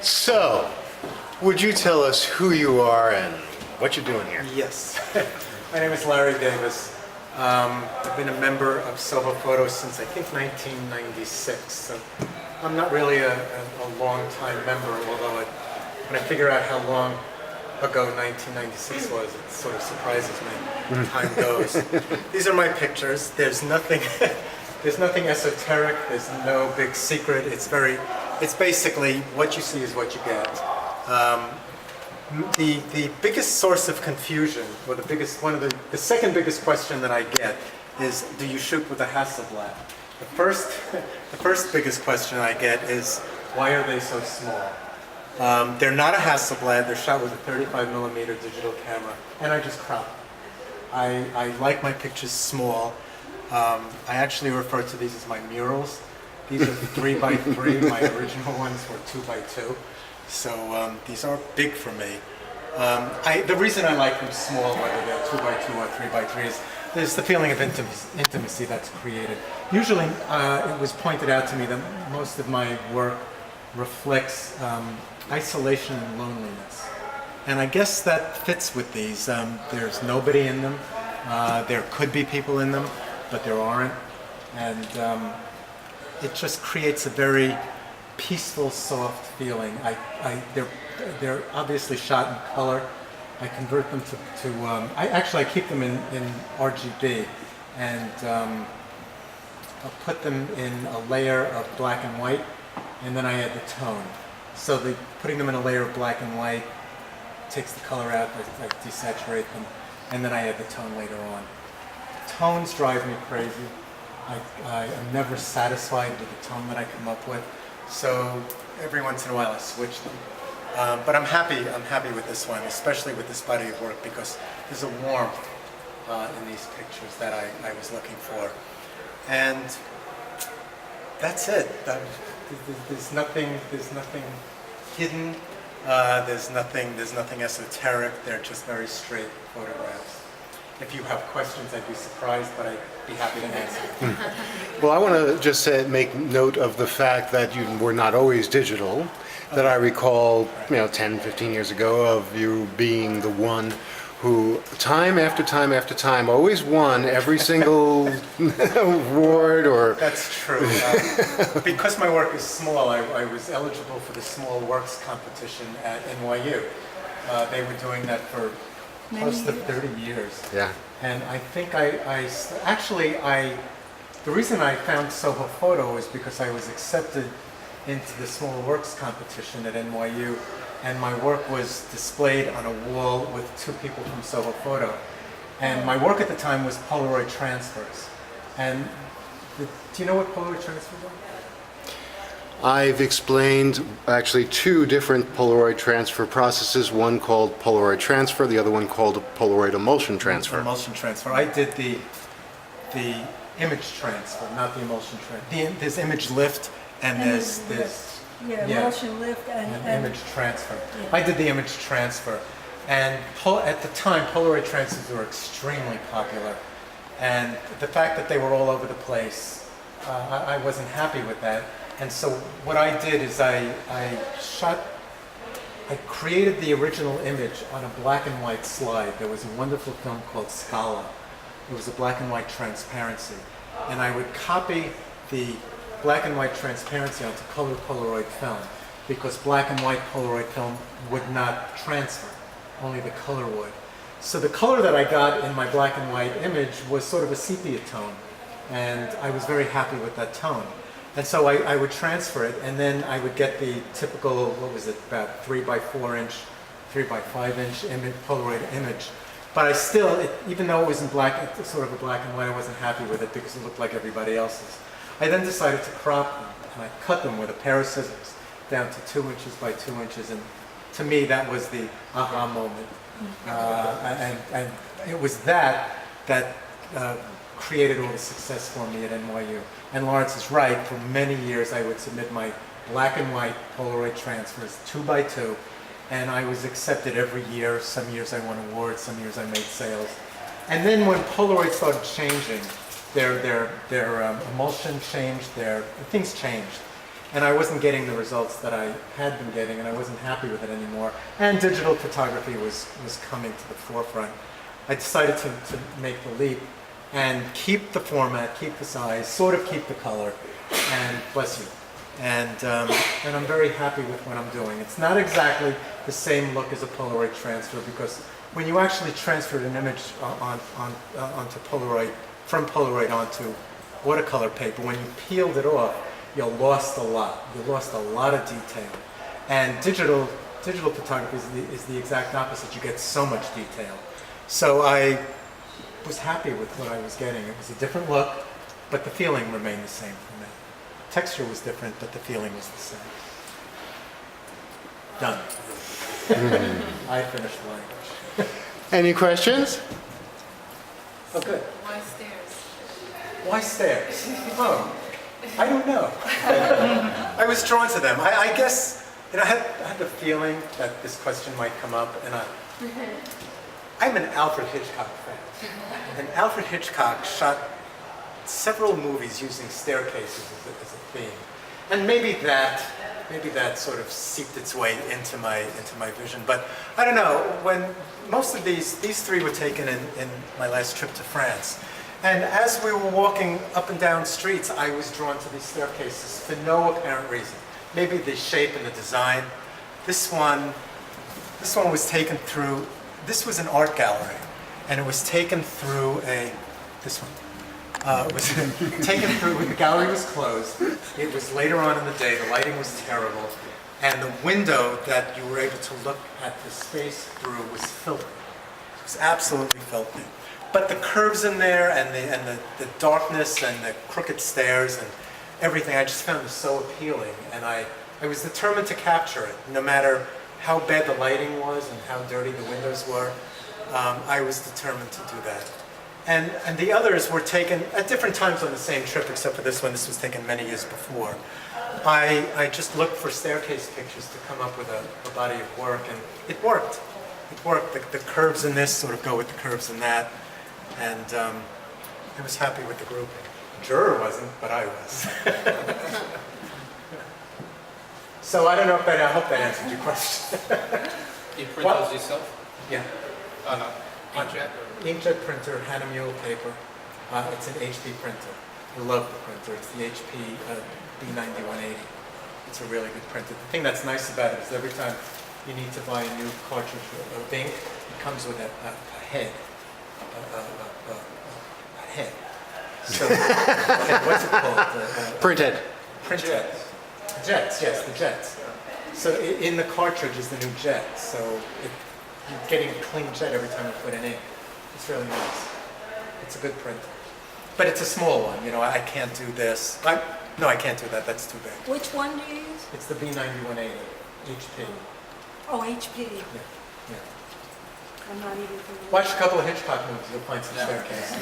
So, would you tell us who you are and what you're doing here? Yes. My name is Larry Davis. I've been a member of Soho Photo since I think 1996. So I'm not really a long-time member, although when I figure out how long ago 1996 was, it sort of surprises me. Time goes. These are my pictures. There's nothing esoteric. There's no big secret. It's basically what you see is what you get. The biggest source of confusion, or the second biggest question that I get is, do you shoot with a Hasselblad? The first biggest question I get is, why are they so small? They're not a Hasselblad. They're shot with a 35mm digital camera, and I just crop them. I like my pictures small. I actually refer to these as my murals. These are 3x3. My original ones were 2x2. So these are big for me. The reason I like them small, whether they're 2x2 or 3x3, is there's the feeling of intimacy that's created. Usually it was pointed out to me that most of my work reflects isolation and loneliness. And I guess that fits with these. There's nobody in them. There could be people in them, but there aren't. And it just creates a very peaceful, soft feeling. They're obviously shot in color. I convert them to I keep them in RGB, and I'll put them in a layer of black and white, and then I add the tone. So putting them in a layer of black and white takes the color out, I desaturate them, and then I add the tone later on. Tones drive me crazy. I am never satisfied with the tone that I come up with, so every once in a while I switch them. But I'm happy with this one, especially with this body of work, because there's a warmth in these pictures that I was looking for. And that's it. There's nothing hidden. There's nothing esoteric. They're just very straight photographs. If you have questions, I'd be surprised, but I'd be happy to answer. Well, I want to just make note of the fact that you were not always digital. That I recall, 10, 15 years ago, of you being the one who, time after time after time, always won every single award. Or that's true. Because my work is small, I was eligible for the Small Works competition at NYU. They were doing that for close to 30 years. Yeah. And I think the reason I found Soho Photo is because I was accepted into the Small Works competition at NYU, and my work was displayed on a wall with two people from Soho Photo. And my work at the time was Polaroid transfers. And do you know what Polaroid transfers are? I've explained actually two different Polaroid transfer processes, one called Polaroid transfer, the other one called Polaroid emulsion transfer. Emulsion transfer. I did the image transfer, not the emulsion transfer. There's image lift, and there's emulsion lift and image transfer. Yeah. I did the image transfer, and at the time Polaroid transfers were extremely popular, and the fact that they were all over the place, I wasn't happy with that. And so what I did is I created the original image on a black and white slide. There was a wonderful film called Scala. It was a black and white transparency, and I would copy the black and white transparency onto color Polaroid film, because black and white Polaroid film would not transfer, only the color would. So the color that I got in my black and white image was sort of a sepia tone, and I was very happy with that tone. And so I would transfer it, and then I would get the typical, about 3x4 inch, 3x5 inch image, Polaroid image. But I still, even though it was in sort of a black and white, I wasn't happy with it because it looked like everybody else's. I then decided to crop them, and I cut them with a pair of scissors down to 2 inches by 2 inches, and to me that was the aha moment. And it was that created all the success for me at NYU. And Lawrence is right, for many years I would submit my black and white Polaroid transfers 2x2, and I was accepted every year. Some years I won awards, some years I made sales. And then when Polaroid started changing, their emulsion changed, things changed. and I wasn't getting the results that I had been getting, and I wasn't happy with it anymore. And digital photography was coming to the forefront. I decided to make the leap and keep the format, keep the size, sort of keep the color, and bless you. And I'm very happy with what I'm doing. It's not exactly the same look as a Polaroid transfer, because when you actually transferred an image onto Polaroid, from Polaroid onto watercolor paper, when you peeled it off, you lost a lot. You lost a lot of detail. And digital photography is the exact opposite. You get so much detail. So I was happy with what I was getting. It was a different look, but the feeling remained the same for me. Texture was different, but the feeling was the same. Done. I finished the language. Any questions? Oh, good. Why stairs? Why stairs? Oh, I don't know. I was drawn to them. I guess, I had the feeling that this question might come up, and I'm an Alfred Hitchcock fan. And Alfred Hitchcock shot several movies using staircases as a theme. And maybe that sort of seeped its way into my vision. But I don't know, when most of these three were taken in my last trip to France. And as we were walking up and down streets, I was drawn to these staircases for no apparent reason. Maybe the shape and the design. This one was taken through, this was an art gallery, and it was taken through this one. Was taken through when the gallery was closed. It was later on in the day, the lighting was terrible, and the window that you were able to look at the space through was filthy. It was absolutely filthy. But the curves in there and the darkness and the crooked stairs and everything, I just found it so appealing, and I was determined to capture it, no matter how bad the lighting was and how dirty the windows were. I was determined to do that. And the others were taken at different times on the same trip, except for this one. This was taken many years before. I just looked for staircase pictures to come up with a body of work, and it worked. It worked. The curves in this sort of go with the curves in that, and I was happy with the grouping. Juror wasn't, but I was. So I don't know if I hope that answered your question. You print those yourself? Yeah. Inkjet? Inkjet printer, Hahnemuhle paper. It's an HP printer. I love the printer. It's the HP B9180. It's a really good printer. The thing that's nice about it is every time you need to buy a new cartridge of ink, it comes with a head. A head. So, what's it called? Printhead. Printhead. Jets, yes, the jets. So in the cartridge is the new jet. So you're getting a clean jet every time you put in ink. It's really nice. It's a good printer. But it's a small one, I can't do this. No, I can't do that, that's too big. Which one do you use? It's the B9180, HP. Oh, HP. Yeah. I'm not even familiar. Watch a couple of Hitchcock movies, you'll find some staircases.